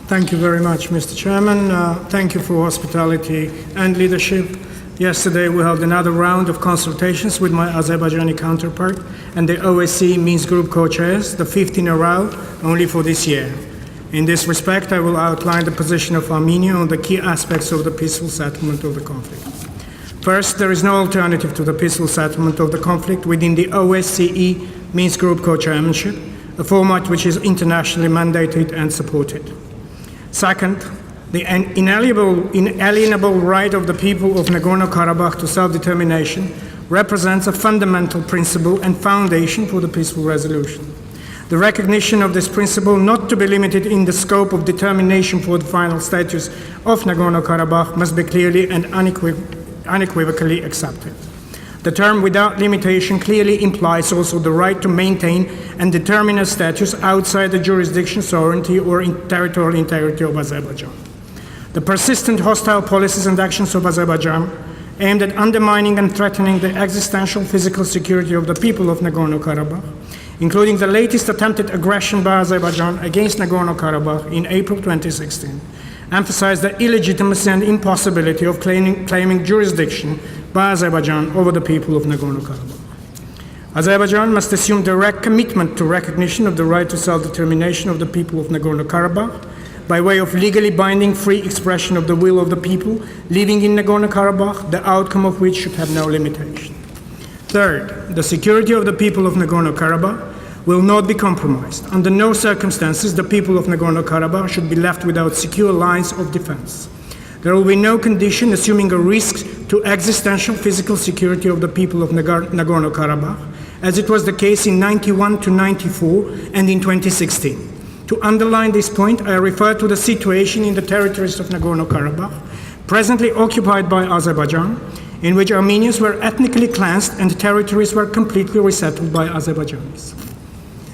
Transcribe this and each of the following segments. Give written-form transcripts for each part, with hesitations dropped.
Thank you very much, Mr. Chairman. Thank you for hospitality and leadership. Yesterday, we held another round of consultations with my Azerbaijani counterpart and the OSCE Minsk Group co-chairs, the 5th in a row, only for this year. In this respect, I will outline the position of Armenia on the key aspects of the peaceful settlement of the conflict. First, there is no alternative to the peaceful settlement of the conflict within the OSCE Minsk Group co-chairmanship, a format which is internationally mandated and supported. Second, the inalienable right of the people of Nagorno-Karabakh to self-determination represents a fundamental principle and foundation for the peaceful resolution. The recognition of this principle not to be limited in the scope of determination for the final status of Nagorno-Karabakh must be clearly and unequivocally accepted. The term without limitation clearly implies also the right to maintain and determine a status outside the jurisdiction, sovereignty, or territorial integrity of Azerbaijan. The persistent hostile policies and actions of Azerbaijan aimed at undermining and threatening the existential physical security of the people of Nagorno-Karabakh, including the latest attempted aggression by Azerbaijan against Nagorno-Karabakh in April 2016, emphasized the illegitimacy and impossibility of claiming jurisdiction by Azerbaijan over the people of Nagorno-Karabakh. Azerbaijan must assume direct commitment to recognition of the right to self-determination of the people of Nagorno-Karabakh by way of legally binding free expression of the will of the people living in Nagorno-Karabakh, the outcome of which should have no limitation. Third, the security of the people of Nagorno-Karabakh will not be compromised. Under no circumstances, the people of Nagorno-Karabakh should be left without secure lines of defense. There will be no condition assuming a risk to existential physical security of the people of Nagorno-Karabakh, as it was the case in 91 to 94 and in 2016. To underline this point, I refer to the situation in the territories of Nagorno-Karabakh, presently occupied by Azerbaijan, in which Armenians were ethnically cleansed and territories were completely resettled by Azerbaijanis.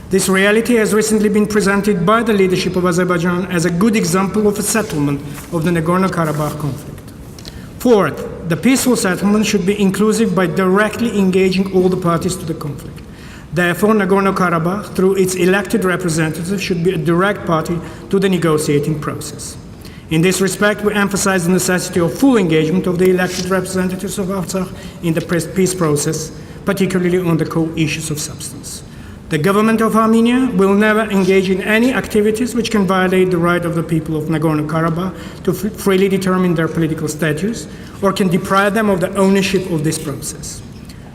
This reality has recently been presented by the leadership of Azerbaijan as a good example of a settlement of the Nagorno-Karabakh conflict. Fourth, the peaceful settlement should be inclusive by directly engaging all the parties to the conflict. Therefore, Nagorno-Karabakh, through its elected representatives, should be a direct party to the negotiating process. In this respect, we emphasize the necessity of full engagement of the elected representatives of Artsakh in the peace process, particularly on the core issues of substance. The government of Armenia will never engage in any activities which can violate the right of the people of Nagorno-Karabakh to freely determine their political status or can deprive them of the ownership of this process.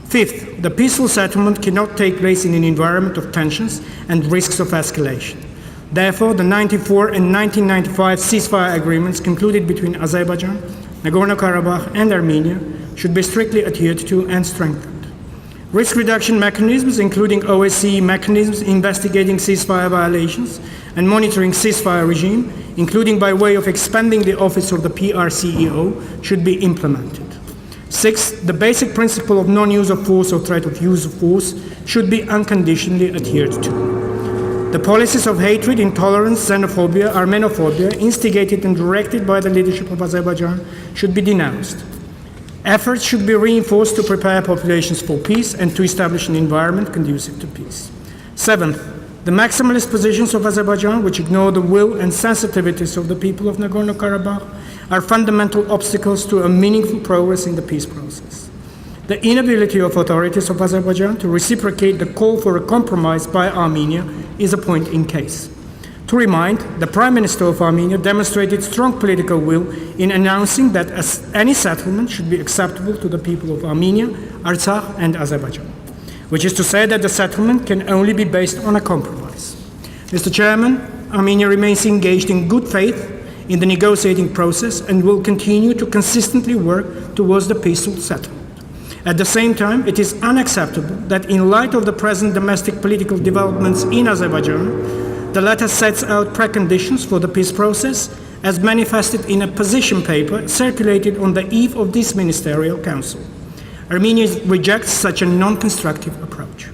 Fifth, the peaceful settlement cannot take place in an environment of tensions and risks of escalation. Therefore, the 1994 and 1995 ceasefire agreements concluded between Azerbaijan, Nagorno-Karabakh, and Armenia should be strictly adhered to and strengthened. Risk reduction mechanisms, including OSCE mechanisms investigating ceasefire violations and monitoring ceasefire regime, including by way of expanding the office of the PRCEO, should be implemented. Sixth, the basic principle of non-use of force or threat of use of force should be unconditionally adhered to. The policies of hatred, intolerance, xenophobia, Armenophobia, instigated and directed by the leadership of Azerbaijan, should be denounced. Efforts should be reinforced to prepare populations for peace and to establish an environment conducive to peace. Seventh, the maximalist positions of Azerbaijan, which ignore the will and sensitivities of the people of Nagorno-Karabakh, are fundamental obstacles to a meaningful progress in the peace process. The inability of authorities of Azerbaijan to reciprocate the call for a compromise by Armenia is a point in case. To remind, the Prime Minister of Armenia demonstrated strong political will in announcing that any settlement should be acceptable to the people of Armenia, Artsakh, and Azerbaijan, which is to say that the settlement can only be based on a compromise. Mr. Chairman, Armenia remains engaged in good faith in the negotiating process and will continue to consistently work towards the peaceful settlement. At the same time, it is unacceptable that in light of the present domestic political developments in Azerbaijan, the latter sets out preconditions for the peace process as manifested in a position paper circulated on the eve of this ministerial council. Armenia rejects such a non-constructive approach.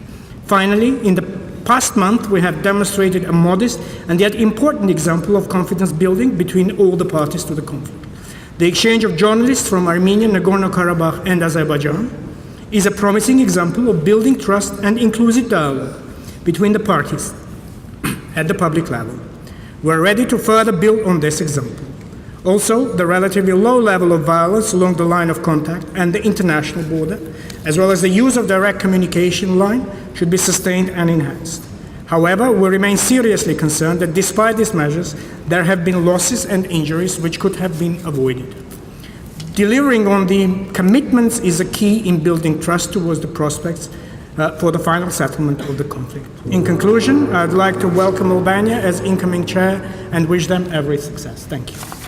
Finally, in the past month, we have demonstrated a modest and yet important example of confidence building between all the parties to the conflict. The exchange of journalists from Armenia, Nagorno-Karabakh, and Azerbaijan is a promising example of building trust and inclusive dialogue between the parties at the public level. We're ready to further build on this example. Also, the relatively low level of violence along the line of contact and the international border, as well as the use of direct communication line, should be sustained and enhanced. However, we remain seriously concerned that despite these measures, there have been losses and injuries which could have been avoided. Delivering on the commitments is a key in building trust towards the prospects for the final settlement of the conflict. In conclusion, I'd like to welcome Albania as incoming chair and wish them every success. Thank you.